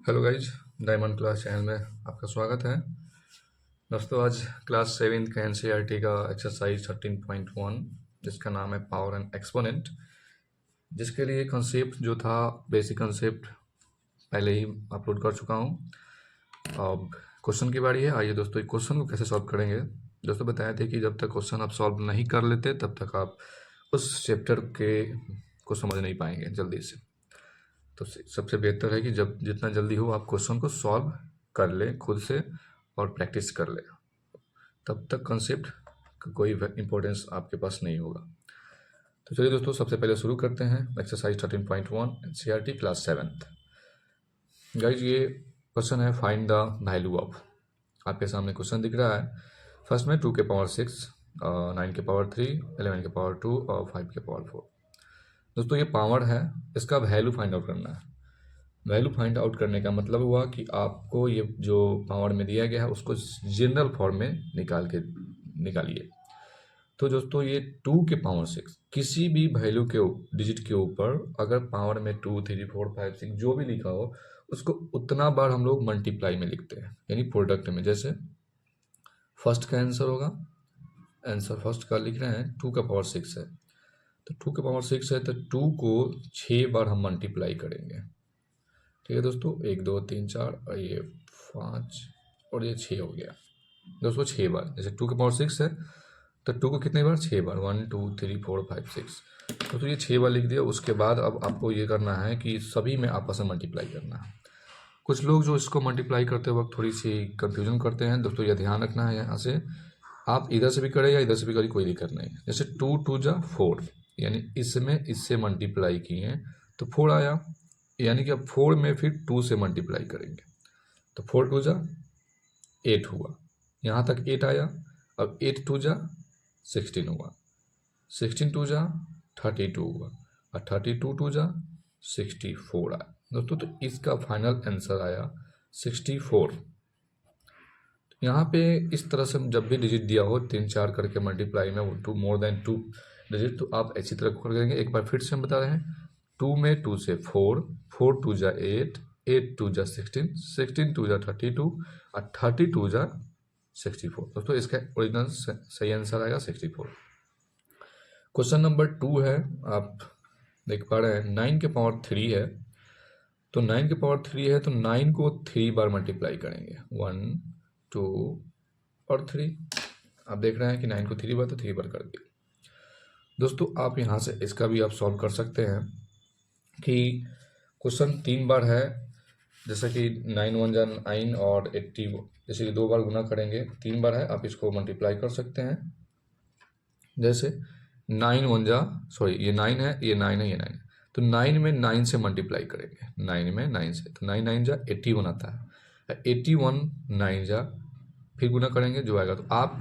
Hello guys, diamond class channel में आपका स्वागत है। दोस्तों, आज क्लास 7 का एनसीईआरटी का एक्सरसाइज 13.1 जिसका नाम है पावर एंड एक्सपोनेंट, जिसके लिए कंसेप्ट जो था, बेसिक कंसेप्ट पहले ही अपलोड कर चुका हूँ। अब क्वेश्चन की बारी है। आइए दोस्तों, एक क्वेश्चन को कैसे सॉल्व करेंगे। दोस्तों बताए थे कि जब तक क्वेश्चन आप सॉल्व नहीं कर लेते तब तक आप उस चैप्टर के को समझ नहीं पाएंगे जल्दी से। तो सबसे बेहतर है कि जब जितना जल्दी हो आप क्वेश्चन को सॉल्व कर लें खुद से और प्रैक्टिस कर लें, तब तक कंसेप्ट का कोई इम्पोर्टेंस आपके पास नहीं होगा। तो चलिए दोस्तों, सबसे पहले शुरू करते हैं एक्सरसाइज 13.1 एनसीईआरटी क्लास 7। गाइज, ये क्वेश्चन है फाइंड द वैल्यू ऑफ। आपके सामने क्वेश्चन दिख रहा है। फर्स्ट में 2 के पावर 6, 9 के पावर 3, 11 के पावर 2 और 5 के पावर 4। दोस्तों ये पावर है, इसका वैल्यू फाइंड आउट करना है। वैल्यू फाइंड आउट करने का मतलब हुआ कि आपको ये जो पावर में दिया गया है उसको जनरल फॉर्म में निकालिए। तो दोस्तों ये 2 के पावर 6 किसी भी वैल्यू के डिजिट के ऊपर अगर पावर में 2, 3, 4, 5, 6 जो भी लिखा हो उसको उतना बार हम लोग मल्टीप्लाई में लिखते हैं, यानी प्रोडक्ट में। जैसे फर्स्ट का आंसर होगा, आंसर फर्स्ट का लिख रहे हैं 2 का पावर 6 है, तो 2 का पावर 6 है तो 2 को 6 बार हम मल्टीप्लाई करेंगे। ठीक है दोस्तों, 1, 2, 3, 4 और ये 5 और ये 6 हो गया। दोस्तों 6 बार, जैसे 2 के पावर 6 है तो 2 को कितने बार, 6 बार, 1, 2, 3, 4, 5, 6। तो ये 6 बार लिख दिया। उसके बाद अब आपको ये करना है कि सभी में आपस में मल्टीप्लाई करना है। कुछ लोग जो इसको मल्टीप्लाई करते वक्त थोड़ी सी कंफ्यूजन करते हैं। दोस्तों ये ध्यान रखना है, यहाँ से आप इधर से भी करें या इधर से भी करें, कोई दिक्कत नहीं। जैसे 2 2 जा 4, यानी इसमें इससे मल्टीप्लाई किए तो 4 आया, यानी कि अब 4 में फिर 2 से मल्टीप्लाई करेंगे तो 4 2 जा 8 हुआ, यहाँ तक 8 आया। अब 8 2 जा 16 हुआ, 16 2 जा 32 हुआ और 32 2 जा 64 आया। दोस्तों तो इसका फाइनल आंसर आया 64। यहाँ पे इस तरह से जब भी डिजिट दिया हो 3 4 करके मल्टीप्लाई में वो 2 मोर देन 2 डिजिट, तो आप ऐसी तरह कर देंगे। एक बार फिर से हम बता रहे हैं, 2 में 2 से 4, 4 2 जा 8, 8 2 जा 16, 16 2 जा 32 और 32 जा 64। दोस्तों इसका ओरिजिनल सही आंसर आएगा 64। क्वेश्चन नंबर 2 है, आप देख पा रहे हैं 9 के पावर 3 है। तो 9 के पावर 3 है तो 9 को 3 बार मल्टीप्लाई करेंगे, 1 2 और 3। आप देख रहे हैं कि 9 को 3 बार तो 3 बार कर दिया। दोस्तों आप यहाँ से इसका भी आप सॉल्व कर सकते हैं कि क्वेश्चन 3 बार है, जैसा कि 9 1 जा 9 और 80, जैसे कि 2 बार गुना करेंगे, 3 बार है, आप इसको मल्टीप्लाई कर सकते हैं। जैसे 9 1 जा, सॉरी ये 9 है, ये 9 है, ये 9 है, तो 9 में 9 से मल्टीप्लाई करेंगे, 9 में 9 से, तो 9 9 जा 81 आता है, 81 9 जा फिर गुना करेंगे जो आएगा। तो आप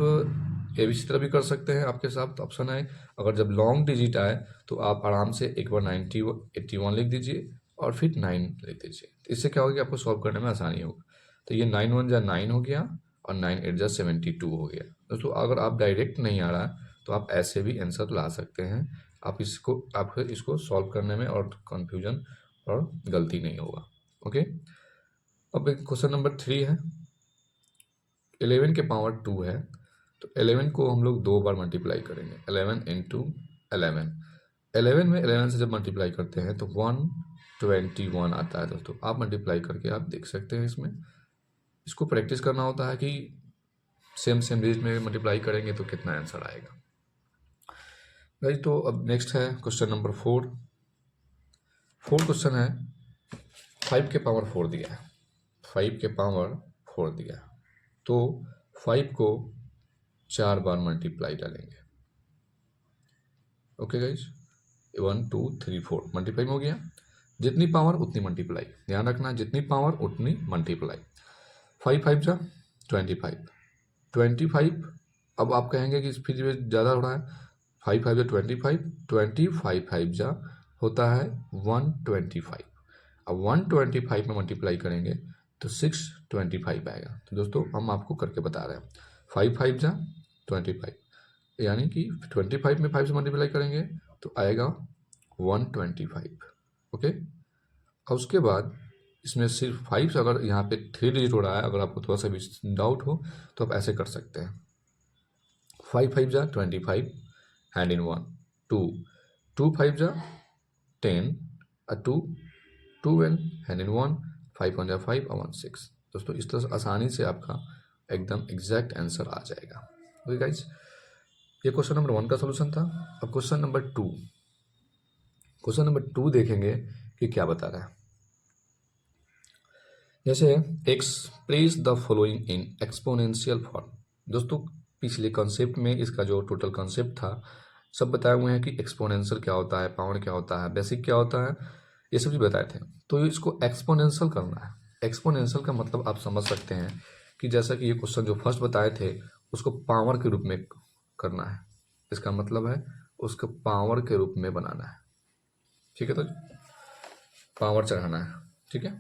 ये भी इसी तरह भी कर सकते हैं, आपके साथ ऑप्शन है। अगर जब लॉन्ग डिजिट आए तो आप आराम से एक बार 81 लिख दीजिए और फिर 9 लिख दीजिए। तो इससे क्या होगा कि आपको सॉल्व करने में आसानी होगा। तो ये 9 1 जा 9 हो गया और 9 8 जा 72 हो गया। दोस्तों अगर आप डायरेक्ट नहीं आ रहा है तो आप ऐसे भी आंसर ला सकते हैं। आप इसको सॉल्व करने में और कन्फ्यूजन और गलती नहीं होगा। ओके, अब क्वेश्चन नंबर 3 है, 11 के पावर 2 है तो 11 को हम लोग 2 बार मल्टीप्लाई करेंगे, 11 इंटू 11। 11 में 11 से जब मल्टीप्लाई करते हैं तो 121 आता है। दोस्तों आप मल्टीप्लाई करके आप देख सकते हैं, इसमें इसको प्रैक्टिस करना होता है कि सेम सेम डिजिट में मल्टीप्लाई करेंगे तो कितना आंसर आएगा। भाई तो अब नेक्स्ट है क्वेश्चन नंबर 4। क्वेश्चन है 5 के पावर 4 दिया है, 5 के पावर 4 दिया है, तो 5 को 4 बार मल्टीप्लाई डालेंगे। ओके गाइज, 1 2 3 4 मल्टीप्लाई में हो गया। जितनी पावर उतनी मल्टीप्लाई, ध्यान रखना, जितनी पावर उतनी मल्टीप्लाई। 5 5 जा 25, 25। अब आप कहेंगे कि फिर ज़्यादा हो रहा है, 5 5 जा 25, 25 5 जा होता है 125। अब 125 में मल्टीप्लाई करेंगे तो 625 आएगा। तो दोस्तों हम आपको करके बता रहे हैं, 5 5 जा 25, यानी कि 25 में 5 से मल्टीप्लाई करेंगे तो आएगा 125। ओके, और उसके बाद इसमें सिर्फ 5 से अगर यहाँ पे 3 डिजिट हो रहा है, अगर आपको थोड़ा सा भी डाउट हो तो आप ऐसे कर सकते हैं। 5 5 जा 25, हैंड इन 1, 2 2 5 जा 10, 2 12, हैंड इन 1, 5 1 जा 5 और 1 6। दोस्तों इस तरह से आसानी से आपका एकदम एग्जैक्ट आंसर आ जाएगा। ओके गाइज, ये क्वेश्चन नंबर 1 का सोल्यूशन था। अब क्वेश्चन नंबर 2 देखेंगे कि क्या बता रहा है। जैसे express the following in exponential form. दोस्तों पिछले कॉन्सेप्ट में इसका जो टोटल कॉन्सेप्ट था सब बताए हुए हैं कि एक्सपोनेंशियल क्या होता है, पावर क्या होता है, बेसिक क्या होता है, ये सब भी बताए थे। तो इसको एक्सपोनेंशियल करना है। एक्सपोनेंशियल का मतलब आप समझ सकते हैं कि जैसा कि ये क्वेश्चन जो फर्स्ट बताए थे उसको पावर के रूप में करना है। इसका मतलब है उसको पावर के रूप में बनाना है। ठीक है, तो पावर चढ़ाना है। ठीक है,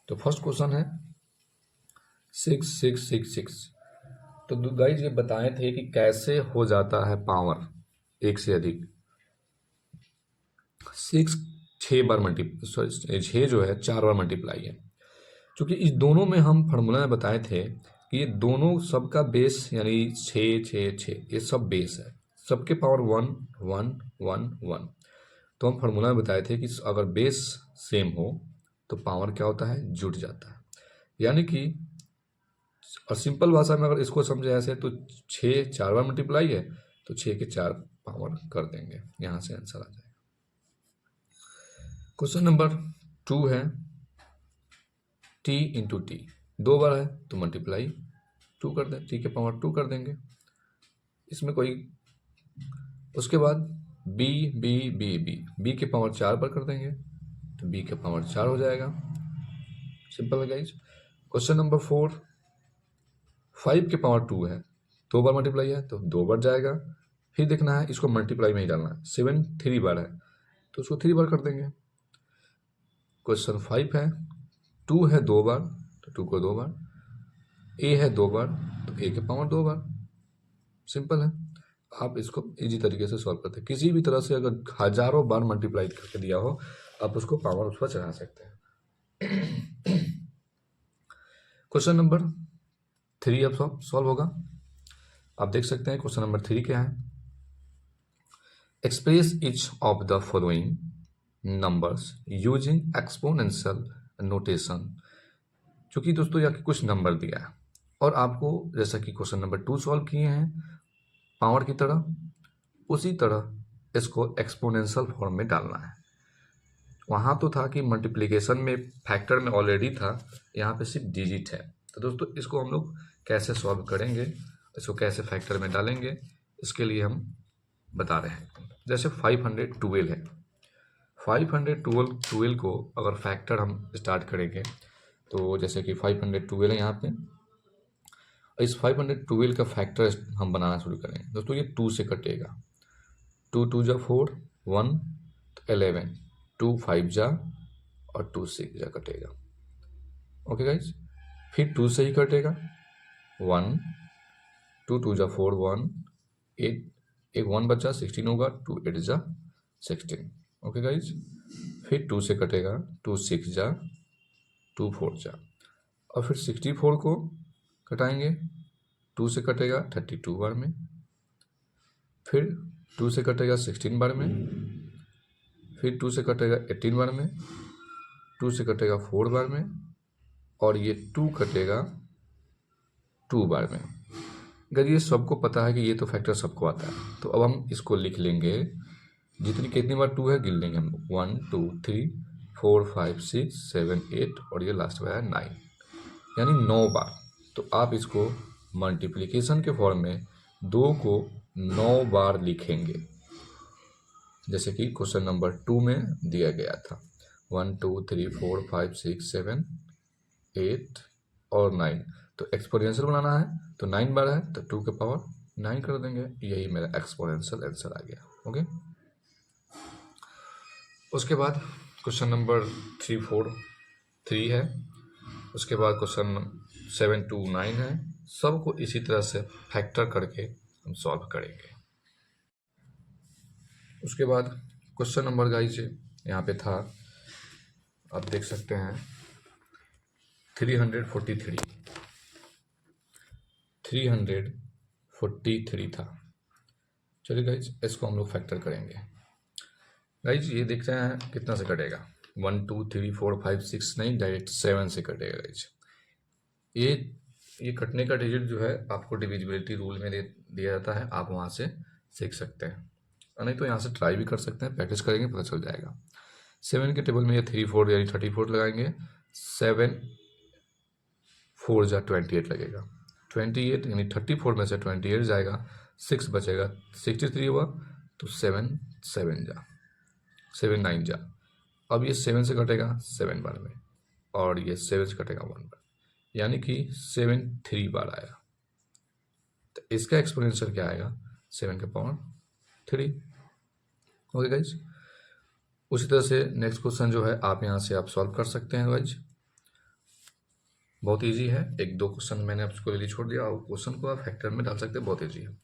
तो फर्स्ट क्वेश्चन है 6666। तो गाइज ये बताए थे कि कैसे हो जाता है पावर एक से अधिक। 6 6 बार सॉरी 6 जो है 4 बार मल्टीप्लाई है। क्योंकि इस दोनों में हम फार्मूला में बताए थे कि ये दोनों सबका बेस यानी 6 6 6 ये सब बेस है, सबके पावर 1 1 1 1। तो हम फार्मूला में बताए थे कि अगर बेस सेम हो तो पावर क्या होता है, जुड़ जाता है। यानी कि और सिंपल भाषा में अगर इसको समझे ऐसे तो 6 4 बार मल्टीप्लाई है तो 6 के 4 पावर कर देंगे, यहाँ से आंसर आ जाएगा। क्वेश्चन नंबर 2 है t इंटू टी, 2 बार है तो मल्टीप्लाई 2 कर दें, t के पावर 2 कर देंगे इसमें कोई। उसके बाद b b b b b के पावर 4 पर कर देंगे तो b के पावर 4 हो जाएगा। सिंपल है गाइज। क्वेश्चन नंबर 4 5 के पावर 2 है, 2 बार मल्टीप्लाई है तो 2 बार जाएगा। फिर देखना है इसको मल्टीप्लाई में ही डालना है। 7 3 बार है तो उसको 3 बार कर देंगे। क्वेश्चन 5 है 2 है 2 बार तो 2 को 2 बार, a है 2 बार तो a के पावर 2 बार। सिंपल है, आप इसको इजी तरीके से सॉल्व करते हैं। किसी भी तरह से अगर हजारों बार मल्टीप्लाई करके दिया हो आप उसको पावर उस पर चढ़ा सकते हैं। क्वेश्चन नंबर 3 अब सॉल्व होगा। आप देख सकते हैं क्वेश्चन नंबर 3 क्या है। Express each of the following numbers using exponential notation. क्योंकि दोस्तों यहाँ कुछ नंबर दिया है और आपको जैसा कि क्वेश्चन नंबर 2 सॉल्व किए हैं पावर की तरह, उसी तरह इसको एक्सपोनेंशियल फॉर्म में डालना है। वहाँ तो था कि मल्टीप्लिकेशन में फैक्टर में ऑलरेडी था, यहाँ पे सिर्फ डिजिट है। तो दोस्तों इसको हम लोग कैसे सॉल्व करेंगे, इसको कैसे फैक्टर में डालेंगे, इसके लिए हम बता रहे हैं। जैसे 512 है, 512 को अगर फैक्टर हम स्टार्ट करेंगे तो जैसे कि 512 है यहाँ पे, इस 512 का फैक्टर हम बनाना शुरू करेंगे। दोस्तों ये 2 से कटेगा, 2 2 जा 4 1 तो 11, 2 5 जा और 2 6 जा कटेगा। ओके गाइज, फिर 2 से ही कटेगा 1 2 2 जा 4 1 8 एक 1 बचा 16 होगा, 2 8 जा 16। ओके गाइज, फिर 2 से कटेगा 2 6 जा 2 4 जा और फिर 64 को कटाएंगे, 2 से कटेगा 32 बार में, फिर 2 से कटेगा 16 बार में, फिर 2 से कटेगा 18 बार में, 2 से कटेगा 4 बार में और ये 2 कटेगा 2 बार में। अगर ये सबको पता है कि ये तो फैक्टर सबको आता है तो अब हम इसको लिख लेंगे। कितनी बार 2 है गिन लेंगे हम, 1 2 3 4 5 6 7 8 और ये लास्ट में है 9, यानी 9 बार। तो आप इसको मल्टीप्लिकेशन के फॉर्म में 2 को 9 बार लिखेंगे जैसे कि क्वेश्चन नंबर 2 में दिया गया था। 1 2 3 4 5 6 7 8 और 9। तो एक्सपोनेंशियल बनाना है तो 9 बार है तो 2 के पावर 9 कर देंगे, यही मेरा एक्सपोनेंशियल आंसर आ गया। ओके, उसके बाद क्वेश्चन नंबर 3 है, उसके बाद क्वेश्चन 7 2 9 है। सबको इसी तरह से फैक्टर करके हम सॉल्व करेंगे। उसके बाद क्वेश्चन नंबर गाइस यहाँ पे था, आप देख सकते हैं 343 343 था। चलिए गाइज इसको हम लोग फैक्टर करेंगे। गाइज ये देखते हैं कितना से कटेगा। 1 2 3 4 5 6 नहीं, डायरेक्ट 7 से कटेगा गाइज। ये कटने का डिजिट जो है आपको डिविजिबिलिटी रूल में दिया जाता है, आप वहाँ से सीख सकते हैं, और नहीं तो यहाँ से ट्राई भी कर सकते हैं, प्रैक्टिस करेंगे पता चल जाएगा। 7 के टेबल में ये 3 4 यानी 34 लगाएंगे। 7 4 जा 28 लगेगा। 28 यानी 34 में से 28 जाएगा, 6 बचेगा, 63 हुआ तो 7 7 जा 7 9 जा। अब ये 7 से कटेगा 7 बार में, और ये 7 से कटेगा 1 बार, यानी कि 7 3 बार आया। तो इसका एक्सपोनेंशियल क्या आएगा? 7 के पावर 3। ओके गाइज, उसी तरह से नेक्स्ट क्वेश्चन जो है आप यहाँ से आप सॉल्व कर सकते हैं गाइज, बहुत इजी है। 1 2 क्वेश्चन मैंने आपको लिए छोड़ दिया, और क्वेश्चन को आप फैक्टर में डाल सकते हैं, बहुत इजी है।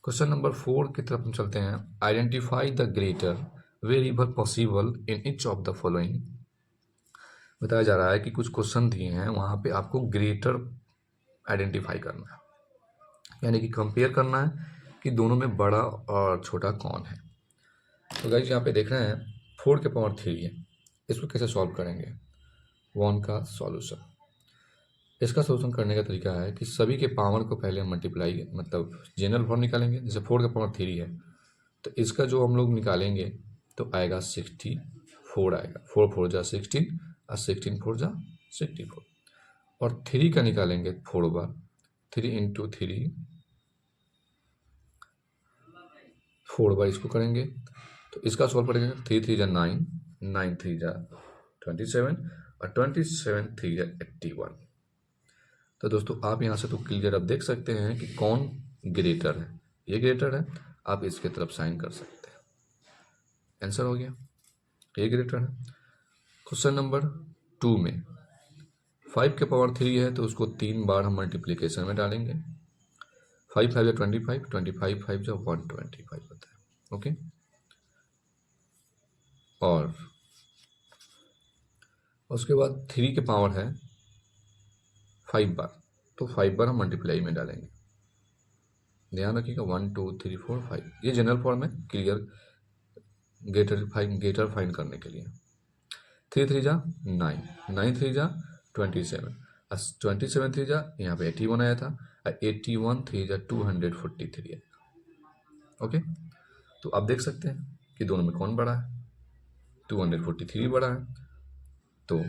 क्वेश्चन नंबर 4 की तरफ हम चलते हैं। Identify the greater variable possible in each of the following. बताया जा रहा है कि कुछ क्वेश्चन दिए हैं, वहाँ पे आपको ग्रेटर आइडेंटिफाई करना है, यानी कि कंपेयर करना है कि दोनों में बड़ा और छोटा कौन है। तो गाइस यहाँ पे देख रहे हैं 4 के पावर 3 है, इसको कैसे सॉल्व करेंगे? 1 का सॉल्यूशन। इसका सॉल्यूशन करने का तरीका है कि सभी के पावर को पहले हम मल्टीप्लाई, मतलब जनरल फॉर्म निकालेंगे। जैसे 4 के पावर 3 है, तो इसका जो हम लोग निकालेंगे तो आएगा 64 आएगा। 4 4 जा 16 और 16 4 जा 64। और 3 का निकालेंगे 4 बार, 3 इंटू 3 4 बार इसको करेंगे, तो इसका सॉल्व करेंगे। 3 3 जा 9, 9 3 जा 27, और 27 3 जा 81। तो दोस्तों आप यहाँ से तो क्लियर अब देख सकते हैं कि कौन ग्रेटर है। ये ग्रेटर है, आप इसके तरफ साइन कर सकते हैं। आंसर हो गया, ये ग्रेटर है। क्वेश्चन नंबर 2 में 5 के पावर 3 है, तो उसको 3 बार हम मल्टीप्लिकेशन में डालेंगे। 5 5 जा 25, 25 5 जा 125 होता है। ओके, और उसके बाद 3 के पावर है 5 बार, तो 5 बार हम मल्टीप्लाई में डालेंगे। ध्यान रखिएगा 1 2 3 4 5, ये जनरल फॉर्म है, क्लियर गेटर फाइंड करने के लिए। 3 3 जा 9, 9 3 जा 27, 27 3 जा यहाँ पे 81 आया था, और 81 3 जा 243 है। ओके, तो आप देख सकते हैं कि दोनों में कौन बड़ा है? 243 बड़ा है, तो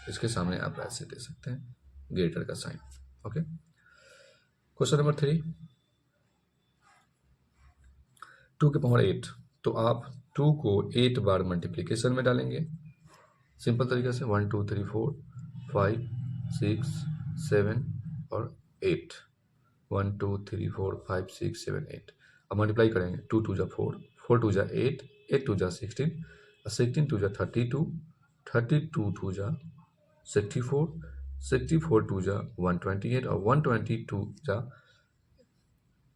इसके सामने आप ऐसे दे सकते हैं ग्रेटर का साइन। ओके, क्वेश्चन नंबर 3, 2 के पावर 8, तो आप 2 को 8 बार मल्टीप्लिकेशन में डालेंगे सिंपल तरीके से। 1 2 3 4 5 6 7 और 8, 1 2 3 4 5 6 7 8। अब मल्टीप्लाई करेंगे। 2 2 जा 4, 4 2 जा 8, 8 2 जा 16, 16 2 जा 32, 32 2 जा 64, 64 2 जा 128, और 122 जा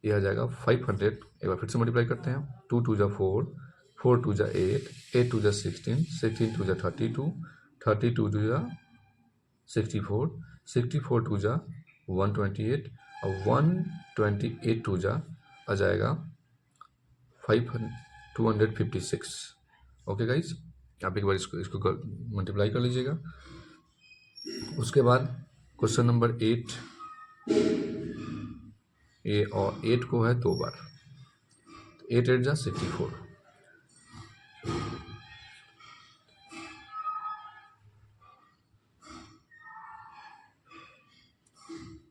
यह आ जाएगा 500। एक बार फिर से मल्टीप्लाई करते हैं। 2 2 जा 4, 4 2 जा 8, 8 2 जा 16, 16 2 जा 32, 32 2 जा 64, 64 2 जा 128, और 128 2 जा आ जाएगा 256। ओके गाइज, आप एक बार इसको मल्टीप्लाई कर लीजिएगा। उसके बाद क्वेश्चन नंबर 8, ए और 8 को है 2 बार, 8 8 जा 64।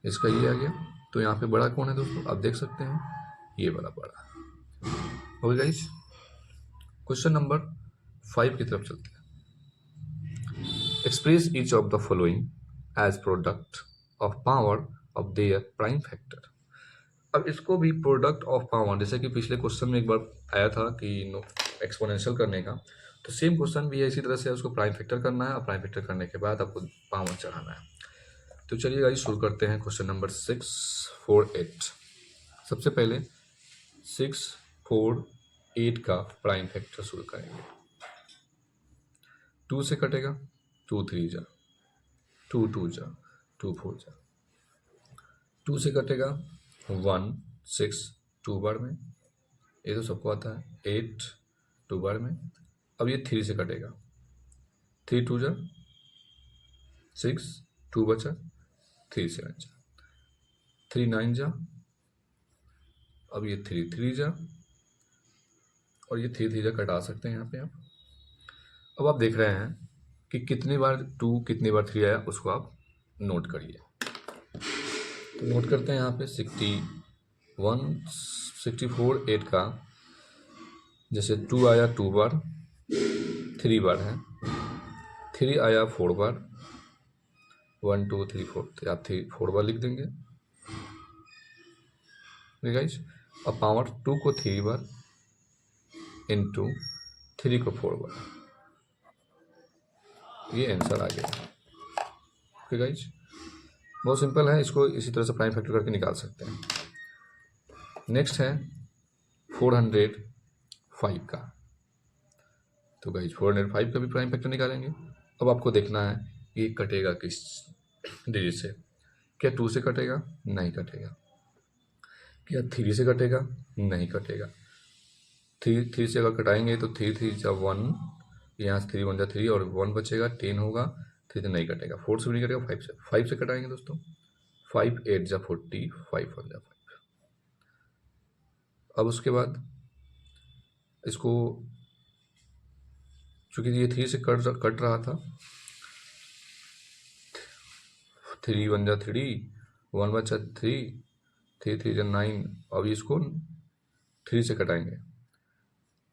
इसका ये आ गया, तो यहाँ पे बड़ा कौन है दोस्तों? आप देख सकते हैं ये वाला बड़ा है। ओके गाइस, क्वेश्चन नंबर 5 की तरफ चलते हैं। Express each of the following as product of power of their prime factor. अब इसको भी प्रोडक्ट ऑफ पावर, जैसे कि पिछले क्वेश्चन में एक बार आया था कि एक्सपोनेंशियल करने का, तो सेम क्वेश्चन भी है इसी तरह से। उसको प्राइम फैक्टर करना है, और प्राइम फैक्टर करने के बाद आपको पावर चढ़ाना है। तो चलिए गाइस शुरू करते हैं। Question number 6 4 8। सबसे पहले 6 4 8 का प्राइम फैक्टर शुरू करेंगे। 2 से कटेगा, 2 3 जा 2 2 जा 2 4 जा, 2 से कटेगा 1 6 2 बार में, ये तो सबको आता है, 8 2 बार में। अब ये 3 से कटेगा, 3 2 जा 6 2 बचा, 3 7 जा, 3 9 जा, अब ये 3 3 जा, और ये 3 3 जा कटा सकते हैं यहाँ पे आप। अब आप देख रहे हैं कि कितनी बार 2 कितनी बार 3 आया, उसको आप नोट करिए। तो नोट करते हैं यहाँ पे 61 64 8 का, जैसे 2 आया 2 बार, 3 बार है, 3 आया 4 बार, 1 2 3 4, तो आप 4 बार लिख देंगे गाइस। अब पावर 2 को 3 बार इंटू 3 को 4 बार, ये आंसर आ गया। ओके गाइस, बहुत सिंपल है, इसको इसी तरह से प्राइम फैक्टर करके निकाल सकते हैं। नेक्स्ट है 405 का, तो गाइस 405 का भी प्राइम फैक्टर निकालेंगे। अब आपको देखना है ये कटेगा किस डिजिट से। क्या 2 से कटेगा? नहीं कटेगा। क्या 3 से कटेगा? नहीं कटेगा। 3 से अगर कटाएंगे तो 3 3 जा 1, यहाँ से 3 1 जा 3 और 1 बचेगा, 10 होगा, 3 से नहीं कटेगा। 4 से भी नहीं कटेगा, 5 से कटाएंगे दोस्तों, 5 8 जा 40, 5 1 जा 5। अब उसके बाद इसको, चूँकि ये 3 से कट रहा था, 3 1 जा 3, 1 बचा 3, 3 3 जा 9। अब इसको 3 से कटाएंगे,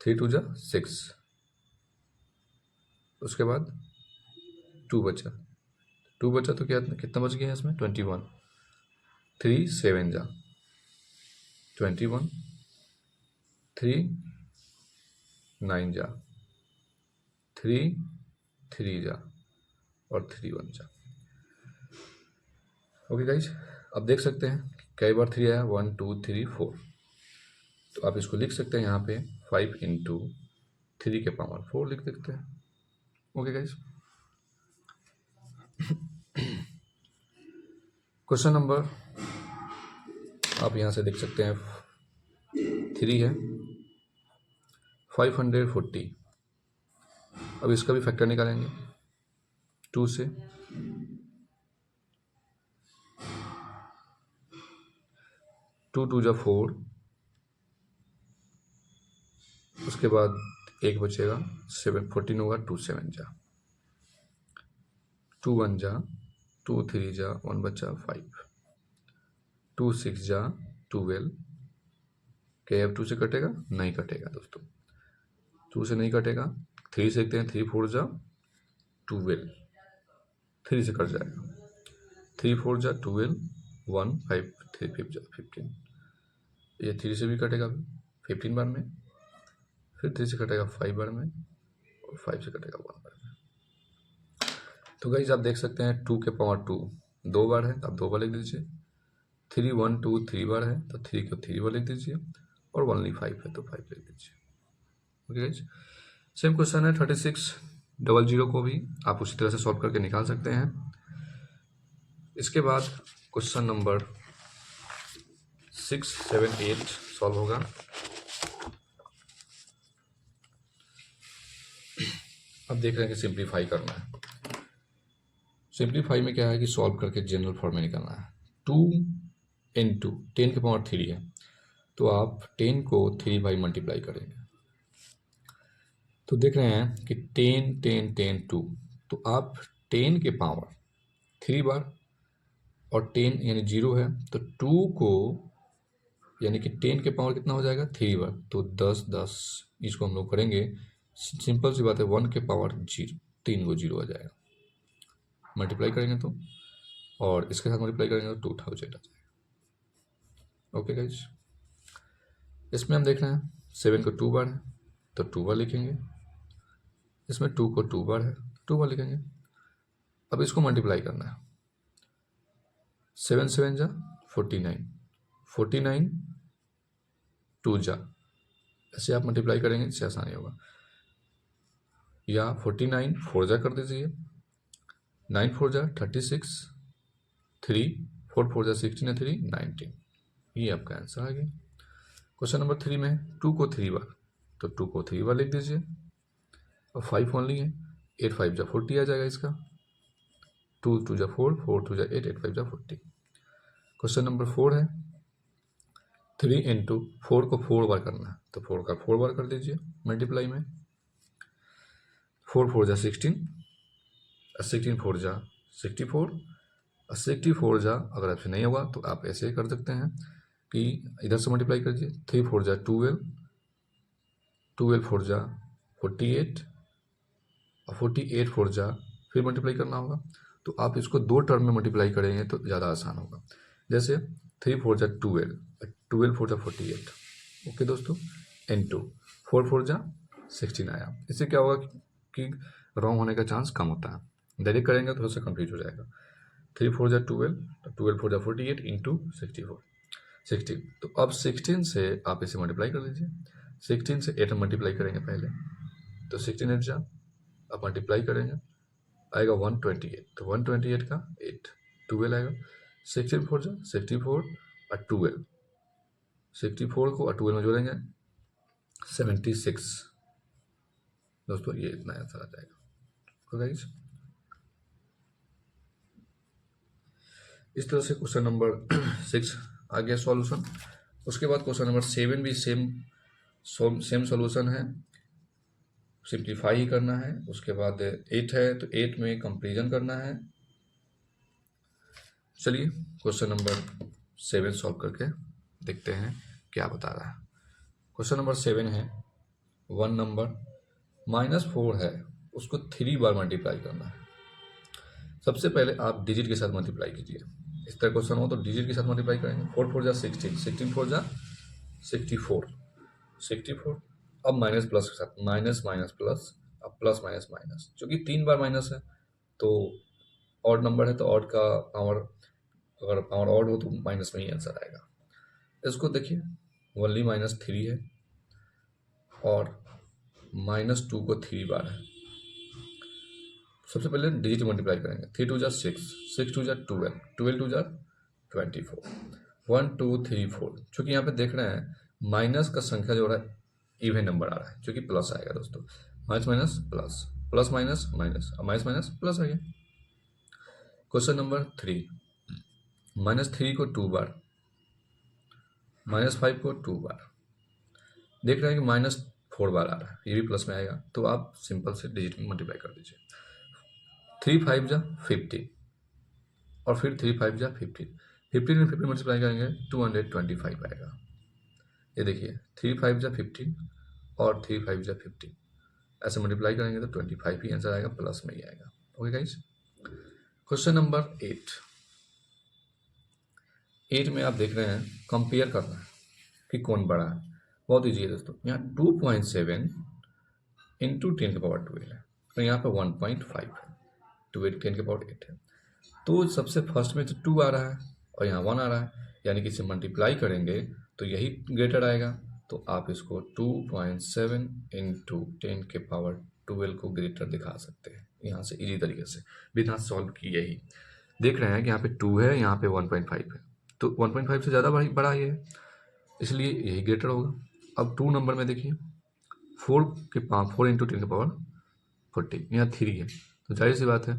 3 2 जा 6, उसके बाद 2 बचा, 2 बचा तो क्या कितना बच गया है इसमें? 21। 3 7 जा 21, 3 9 जा, 3 3 जा और 3 1 जा। ओके गाइज, अब देख सकते हैं कई बार 3 आया, 1 2 3 4। तो आप इसको लिख सकते हैं यहाँ पे 5 इंटू 3 के पावर 4 लिख सकते हैं। ओके गाइज, क्वेश्चन नंबर आप यहाँ से देख सकते हैं 3 है, 540। अब इसका भी फैक्टर निकालेंगे 2 से। 2 2 जा 4, उसके बाद 1 बचेगा, 7 14 होगा, 2 7 जा, 2 1 जा, 2 3 जा, 1 बचा 5, 2 6 जा 12। क्या अब 2 से कटेगा? नहीं कटेगा दोस्तों, 2 से नहीं कटेगा। 3 से देखते हैं, 3 4 जा 12, 3 से कट जाएगा, 3 4 जा 12, 1 5 3 5 जा 15। ये 3 से भी कटेगा 15 बार में, फिर 3 से कटेगा 5 बार में, और 5 से कटेगा 1 बार में। तो गाइस आप देख सकते हैं 2 के पावर 2 2 बार है, तो आप 2 बार लिख दीजिए। 3 1 2 3 बार है, तो 3 को 3 बार लिख दीजिए, और ओनली 5 है तो 5 लिख दीजिए। ओके गाइस, सेम क्वेश्चन है 3600 को भी आप उसी तरह से सॉल्व करके निकाल सकते हैं। इसके बाद क्वेश्चन नंबर 6 7 8 सॉल्व होगा। अब देख रहे हैं कि सिंप्लीफाई करना है। सिंप्लीफाई में क्या है कि सॉल्व करके जनरल फॉर्म में निकालना है। 2 इंटू 10 के पावर 3 है, तो आप 10 को 3 बाई मल्टीप्लाई करेंगे, तो देख रहे हैं कि 10 10 10 2, तो आप 10 के पावर 3 बार, और 10 यानी 0 है, तो 2 को यानी कि 10 के पावर कितना हो जाएगा? 3 बार, तो 10 10, इसको हम लोग करेंगे, सिंपल सी बात है, 1 के पावर 0, 3 को 0 आ जाएगा, मल्टीप्लाई करेंगे तो, और इसके साथ मल्टीप्लाई करेंगे तो 2000 आ जाएगा। ओके गाइज, इसमें हम देख रहे हैं 7 को 2 बार है, तो 2 बार लिखेंगे। इसमें 2 को 2 बार है, 2 बार लिखेंगे। अब इसको मल्टीप्लाई करना है, 7 7 जा 49, 49 2 जा, ऐसे आप मल्टीप्लाई करेंगे, इससे आसानी होगा। या 49 4 जा कर दीजिए, 9 4 जा 36, 3, 4 4 जा 16 है 3 19, ये आपका आंसर आ गया। क्वेश्चन नंबर 3 में 2 को 3 बार, तो 2 को 3 बार लिख दीजिए, और 5 ओनली है, 8 5 जा 40 आ जाएगा इसका, 2 2 जा 4 4 2 जा 8 8 5 जा 40। क्वेश्चन नंबर 4 है 3 इंटू 4 को 4 बार करना है, तो 4 का 4 बार कर दीजिए मल्टीप्लाई में, 4 4 जा 16, 16 4 जा 64, 64 जा अगर आपसे नहीं होगा तो आप ऐसे कर सकते हैं कि इधर से मल्टीप्लाई कर दीजिए, 3 4 जा 12, 12 4 जा 48, और 48 4 जा फिर मल्टीप्लाई करना होगा, तो आप इसको 2 टर्म में मल्टीप्लाई करेंगे तो ज़्यादा आसान होगा। जैसे 3 4 जा 12, 12 4 जा 48, ओके दोस्तों, इनटू 4 4 जा 16 आया। इससे क्या होगा कि रॉन्ग होने का चांस कम होता है। डायरेक्ट करेंगे तो थोड़ा सा कंफ्यूज हो जाएगा। 3 4 जा 12, तो 12 4 जा 48 इंटू 64 16, तो अब 16 से आप इसे मल्टीप्लाई कर लीजिए। 16 से 8 मल्टीप्लाई करेंगे पहले, तो 16 8 जा, अब मल्टीप्लाई करेंगे आएगा 128, तो 128 का 8 12 आएगा। 16 4 जा 64 और 12, 64 को और 12 में जोड़ेंगे 76, दोस्तों ये इतना आंसर आ जाएगा। गाइस इस तरह से क्वेश्चन नंबर 6 आ गया सॉल्यूशन। उसके बाद क्वेश्चन नंबर 7 भी सेम सॉल्यूशन है, सिंप्लीफाई ही करना है। उसके बाद 8 है, तो 8 में कंपेरिजन करना है। चलिए क्वेश्चन नंबर 7 सॉल्व करके देखते हैं क्या बता रहा है। क्वेश्चन नंबर 7 है 1 नंबर -4 है, उसको 3 बार मल्टीप्लाई करना है। सबसे पहले आप डिजिट के साथ मल्टीप्लाई कीजिए। इस तरह क्वेश्चन हो तो डिजिट के साथ मल्टीप्लाई करेंगे। 4 4 जा 16, 16 4 जा 64, 64, अब माइनस प्लस के साथ माइनस माइनस प्लस, अब प्लस माइनस माइनस, चूँकि 3 बार माइनस है तो ऑड नंबर है, तो ऑड का पावर, अगर पावर ऑड हो तो माइनस में ही आंसर आएगा। इसको देखिए ओनली -3 है और -2 को 3 बार है। सबसे पहले डिजिट मल्टीप्लाई करेंगे। 3 2 जा 6, 6 2 जा 12, 12 2 जा 24, 1 2 3 4। चूँकि यहाँ पे देख रहे हैं माइनस का संख्या जो हो रहा है इवन नंबर आ रहा है, क्योंकि प्लस आएगा दोस्तों। Minus minus plus, plus minus minus, और माइनस माइनस प्लस आ गया। क्वेश्चन नंबर 3, -3 को 2 बार, -5 को 2 बार, देख रहे हैं कि -4 बार आ रहा है, ये भी प्लस में आएगा, तो आप सिंपल से डिजिट में मल्टीप्लाई कर दीजिए। 3 5 जा 50, और फिर 3 5 जा 15, 15 में 15 मल्टीप्लाई करेंगे 225 आएगा। ये देखिए 3 5 जा 15 और 3 5 जा 15, ऐसे मल्टीप्लाई करेंगे तो 25 ही आंसर आएगा, प्लस में ही आएगा। Okay guys. क्वेश्चन नंबर 8 में आप देख रहे हैं कंपेयर करना है कि कौन बड़ा है। बहुत ईजी है दोस्तों। यहाँ 2.7 इंटू 10⁻12 है, तो यहाँ पे 1.5 है, 2 10⁻8 है, तो सबसे फर्स्ट में तो 2 आ रहा है और यहाँ 1 आ रहा है, यानी कि इसे मल्टीप्लाई करेंगे तो यही ग्रेटर आएगा। तो आप इसको 2.7 इंटू 10⁻12 को ग्रेटर दिखा सकते हैं यहाँ से इजी तरीके से, बिना सॉल्व किए ही। देख रहे हैं कि यहाँ पे 2 है, यहाँ पे 1.5 है, तो 1.5 से ज़्यादा बड़ा ये है, इसलिए यही ग्रेटर होगा। अब 2 नंबर में देखिए 4 इंटू 10⁻40, यहाँ 3 है, तो जाहिर सी बात है